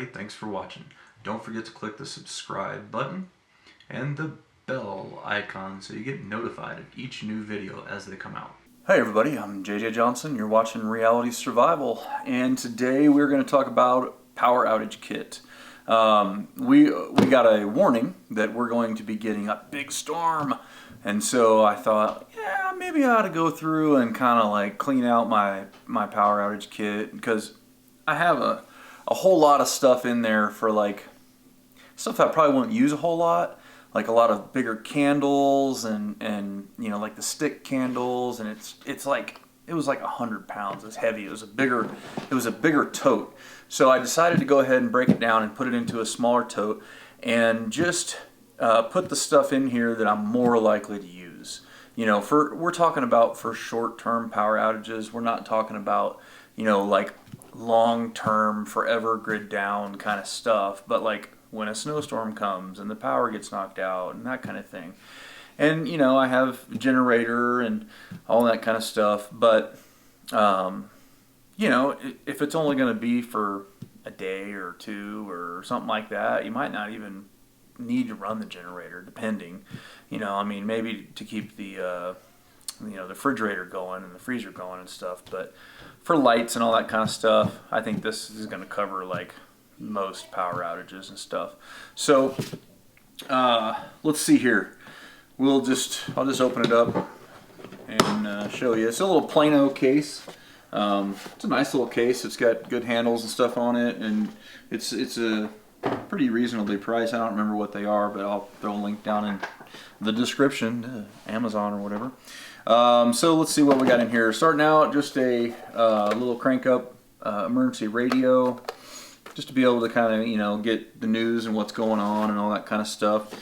everybody, thanks for watching. Don't forget to click the subscribe button and the bell icon so you get notified of each new video as they come out. Hey everybody, I'm JJ Johnson. You're watching Reality Survival, and today we're going to talk about power outage kit. We got a warning that we're going to be getting a big storm, and so I thought, yeah, maybe I ought to go through and kind of like clean out my power outage kit, because I have a whole lot of stuff in there for like stuff I probably won't use a whole lot. Like a lot of bigger candles and you know, like the stick candles, and it's like, it was like 100 pounds. It's heavy. It was a bigger tote. So I decided to go ahead and break it down and put it into a smaller tote and just put the stuff in here that I'm more likely to use. You know, we're talking about for short-term power outages. We're not talking about, you know, like long-term, forever grid down kind of stuff, but like when a snowstorm comes and the power gets knocked out and that kind of thing. And you know, I have a generator and all that kind of stuff, but you know, if it's only going to be for a day or two or something like that, you might not even need to run the generator, depending. You know, I mean, maybe to keep the you know, the refrigerator going and the freezer going and stuff, but for lights and all that kind of stuff, I think this is going to cover like most power outages and stuff. So let's see here. I'll just open it up and show you. It's a little Plano case. It's a nice little case. It's got good handles and stuff on it, and it's a pretty reasonably priced. I don't remember what they are, but I'll throw a link down in the description, Amazon or whatever. So let's see what we got in here. Starting out, just a little crank up emergency radio, just to be able to kind of, you know, get the news and what's going on and all that kind of stuff.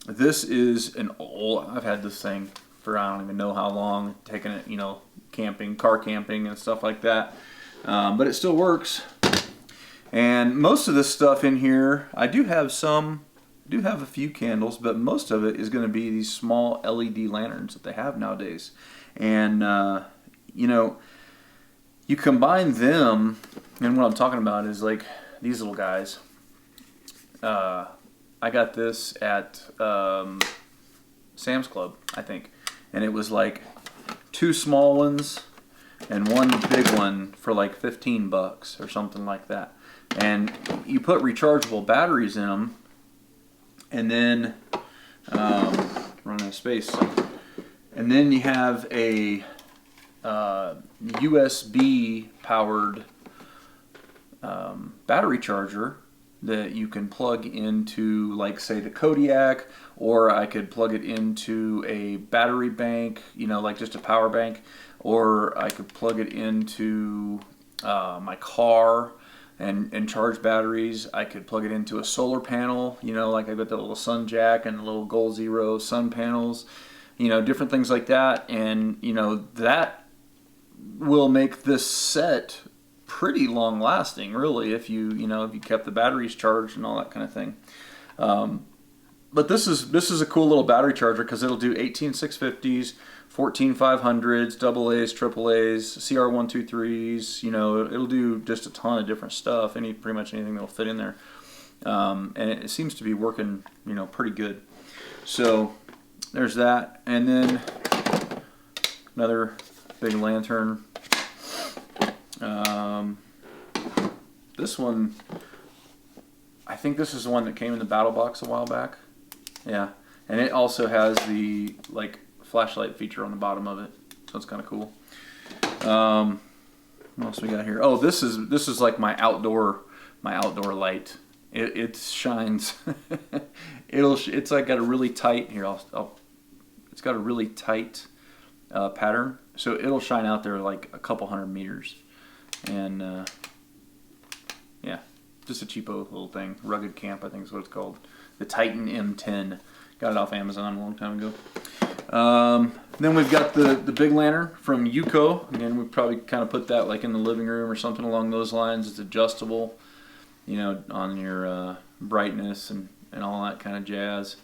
This is an old, I've had this thing for I don't even know how long, taking it, you know, camping, car camping and stuff like that. But it still works. And most of this stuff in here, I do have a few candles, but most of it is going to be these small LED lanterns that they have nowadays. And, you know, you combine them, and what I'm talking about is like these little guys. I got this at Sam's Club, I think, and it was like 2 small ones and 1 big one for like 15 bucks or something like that. And you put rechargeable batteries in them, and then run out of space. And then you have a USB powered battery charger that you can plug into, like, say, the Kodiak, or I could plug it into a battery bank, you know, like just a power bank, or I could plug it into my car and charge batteries. I could plug it into a solar panel, you know, like I've got the little sun jack and the little Goal Zero sun panels, you know, different things like that. And, you know, that will make this set pretty long lasting, really, if you kept the batteries charged and all that kind of thing. But this is a cool little battery charger, because it'll do 18650s, 14500s, AA's, AAA's, CR123s. You know, it'll do just a ton of different stuff. Pretty much anything that'll fit in there. And it seems to be working, you know, pretty good. So there's that, and then another big lantern. This one, I think this is the one that came in the battle box a while back. Yeah, and it also has the like flashlight feature on the bottom of it, so it's kind of cool. What else we got here? Oh, this is like my outdoor light. It shines. It's like got a really tight here. It's got a really tight pattern, so it'll shine out there like a couple 100 meters. And yeah, just a cheapo little thing. Rugged Camp, I think is what it's called. The Titan M10. Got it off Amazon a long time ago. Then we've got the big lantern from Yuko. Again, we probably kind of put that like in the living room or something along those lines. It's adjustable, you know, on your brightness and all that kind of jazz.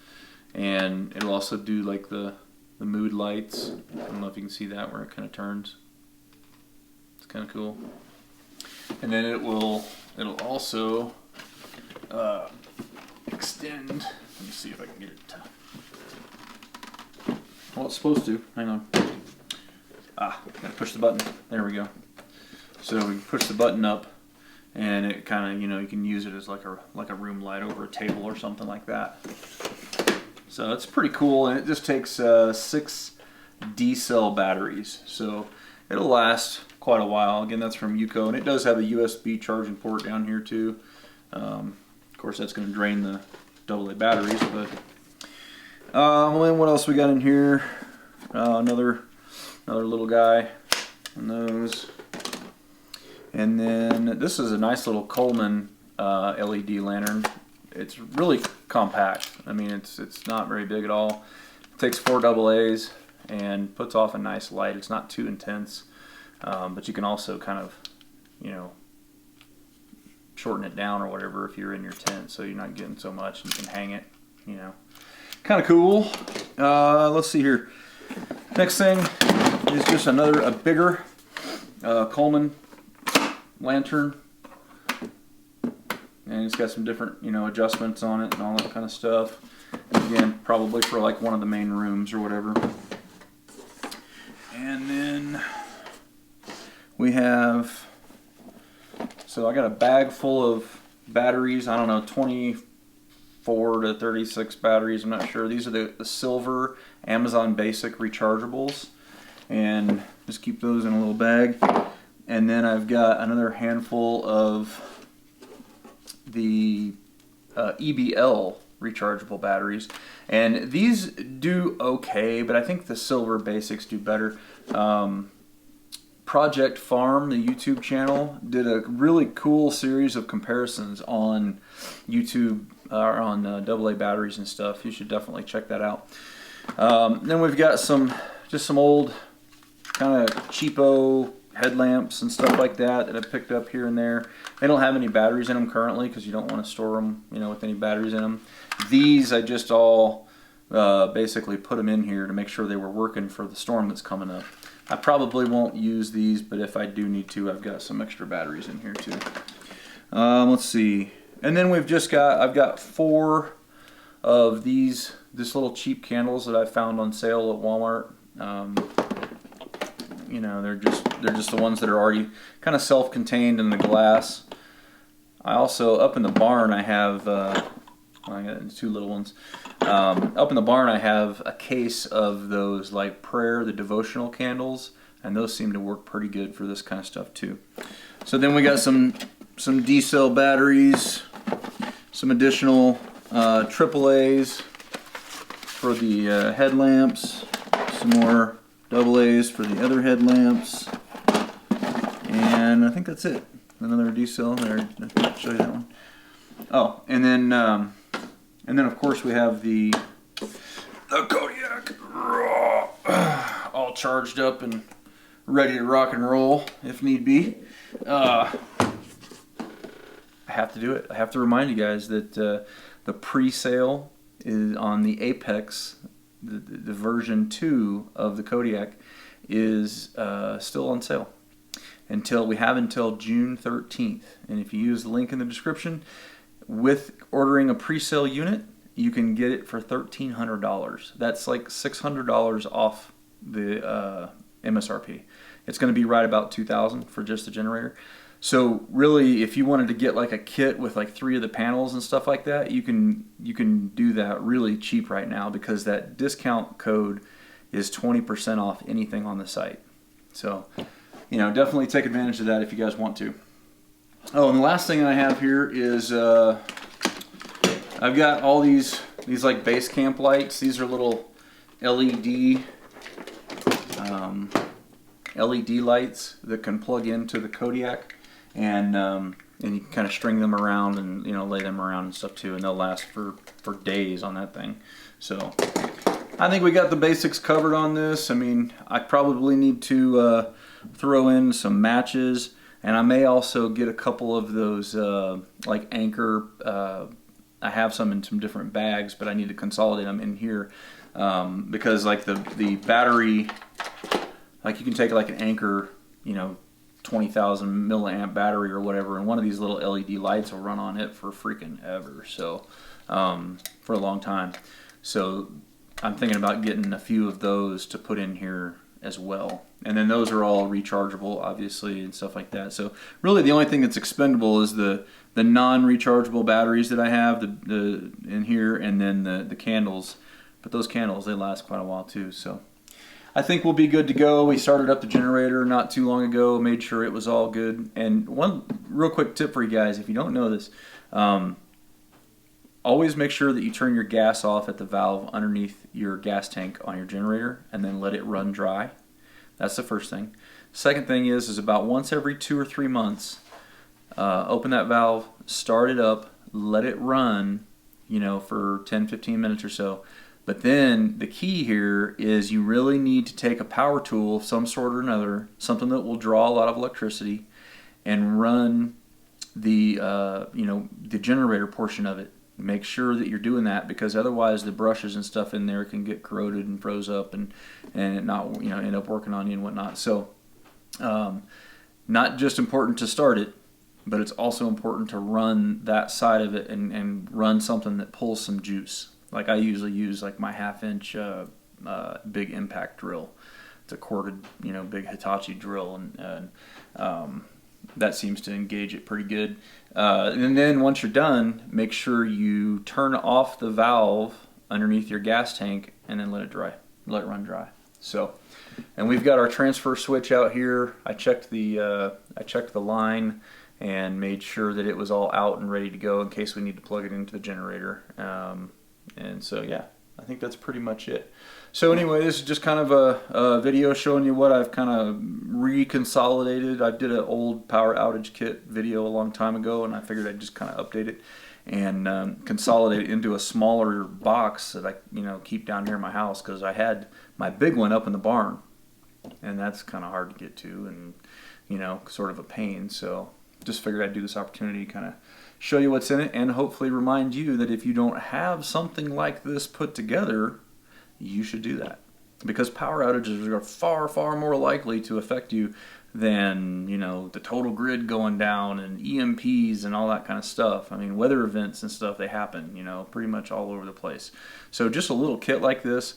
And it'll also do like the mood lights. I don't know if you can see that where it kind of turns. It's kind of cool. And then it'll also extend. Let me see if I can get it to. Well, it's supposed to. Hang on. Gotta push the button. There we go. So we push the button up, and it kind of, you can use it as like a room light over a table or something like that. So it's pretty cool, and it just takes 6 D-cell batteries, so it'll last quite a while. Again, that's from Yuko, and it does have a USB charging port down here too. Of course, that's going to drain the AA batteries, but then what else we got in here? Another little guy on those. And then this is a nice little Coleman LED lantern. It's really compact. I mean, it's not very big at all. It takes 4 AA's and puts off a nice light. It's not too intense, but you can also kind of, shorten it down or whatever if you're in your tent, so you're not getting so much, and you can hang it, Kind of cool. Let's see here. Next thing is just a bigger Coleman lantern, and it's got some different adjustments on it and all that kind of stuff. Again, probably for like one of the main rooms or whatever. And then we have, so I got a bag full of batteries. I don't know, 24 to 36 batteries, I'm not sure. These are the silver Amazon Basic rechargeables, and just keep those in a little bag. And then I've got another handful of the EBL rechargeable batteries, and these do okay, but I think the silver basics do better. Project Farm, the YouTube channel, did a really cool series of comparisons on YouTube or on AA batteries and stuff. You should definitely check that out. Then we've got some old kind of cheapo headlamps and stuff like that I picked up here and there. They don't have any batteries in them currently because you don't want to store them, with any batteries in them. These I just all basically put them in here to make sure they were working for the storm that's coming up. I probably won't use these, but if I do need to, I've got some extra batteries in here too. Let's see. And then I've got 4 of this little cheap candles that I found on sale at Walmart. They're just the ones that are already kind of self-contained in the glass. I also, up in the barn, I have I got 2 little ones. Up in the barn, I have a case of those like prayer, the devotional candles, and those seem to work pretty good for this kind of stuff too. So then we got some D-cell batteries, some additional AAA's for the headlamps, some more AA's for the other headlamps, and I think that's it. Another D-cell there. I'll show you that one. Oh, and then of course we have the Kodiak all charged up and ready to rock and roll if need be. I have to do it. I have to remind you guys that the pre-sale is on the Apex. The version 2 of the Kodiak is still on sale until June 13th. And if you use the link in the description, with ordering a pre-sale unit, you can get it for $1,300. That's like $600 off the MSRP. It's going to be right about $2,000 for just the generator. So really, if you wanted to get like a kit with like 3 of the panels and stuff like that, you can do that really cheap right now, because that discount code is 20% off anything on the site. So, definitely take advantage of that if you guys want to. Oh, and the last thing I have here is I've got all these like base camp lights. These are little LED lights that can plug into the Kodiak, and you can kind of string them around and lay them around and stuff too, and they'll last for days on that thing. So I think we got the basics covered on this. I mean, I probably need to throw in some matches, and I may also get a couple of those like Anchor. I have some in some different bags, but I need to consolidate them in here because like the battery, like you can take like an Anchor, 20,000 milliamp battery or whatever, and one of these little LED lights will run on it for freaking ever, so for a long time. So I'm thinking about getting a few of those to put in here as well, and then those are all rechargeable, obviously, and stuff like that. So really the only thing that's expendable is the non-rechargeable batteries that I have the in here, and then the candles. But those candles, they last quite a while too, so I think we'll be good to go. We started up the generator not too long ago, made sure it was all good. And one real quick tip for you guys, if you don't know this, always make sure that you turn your gas off at the valve underneath your gas tank on your generator, and then let it run dry. That's the first thing. Second thing is about once every 2 or 3 months, open that valve, start it up, let it run, for 10-15 minutes or so. But then the key here is you really need to take a power tool of some sort or another, something that will draw a lot of electricity, and run the the generator portion of it. Make sure that you're doing that, because otherwise the brushes and stuff in there can get corroded and froze up and not end up working on you and whatnot. So not just important to start it, but it's also important to run that side of it and run something that pulls some juice. Like I usually use like my 1/2 inch big impact drill. It's a corded, big Hitachi drill, and that seems to engage it pretty good. And then once you're done, make sure you turn off the valve underneath your gas tank and then let it run dry. So, and we've got our transfer switch out here. I checked the line and made sure that it was all out and ready to go in case we need to plug it into the generator. And so yeah, I think that's pretty much it. So anyway, this is just kind of a video showing you what I've kind of reconsolidated. I did an old power outage kit video a long time ago, and I figured I'd just kind of update it and consolidate it into a smaller box that I keep down here in my house, because I had my big one up in the barn, and that's kind of hard to get to, and sort of a pain. So just figured I'd do this opportunity to kind of show you what's in it, and hopefully remind you that if you don't have something like this put together, you should do that, because power outages are far, far more likely to affect you than the total grid going down and EMPs and all that kind of stuff. I mean, weather events and stuff, they happen pretty much all over the place. So just a little kit like this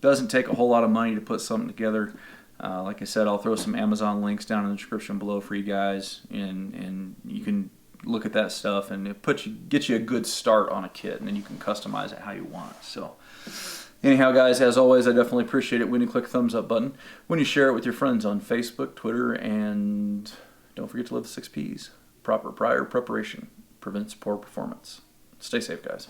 doesn't take a whole lot of money to put something together. Like I said, I'll throw some Amazon links down in the description below for you guys, and you can look at that stuff, and it gets you a good start on a kit, and then you can customize it how you want. So anyhow, guys, as always, I definitely appreciate it when you click the thumbs up button, when you share it with your friends on Facebook, Twitter, and don't forget to live the 6 Ps. Proper prior preparation prevents poor performance. Stay safe, guys.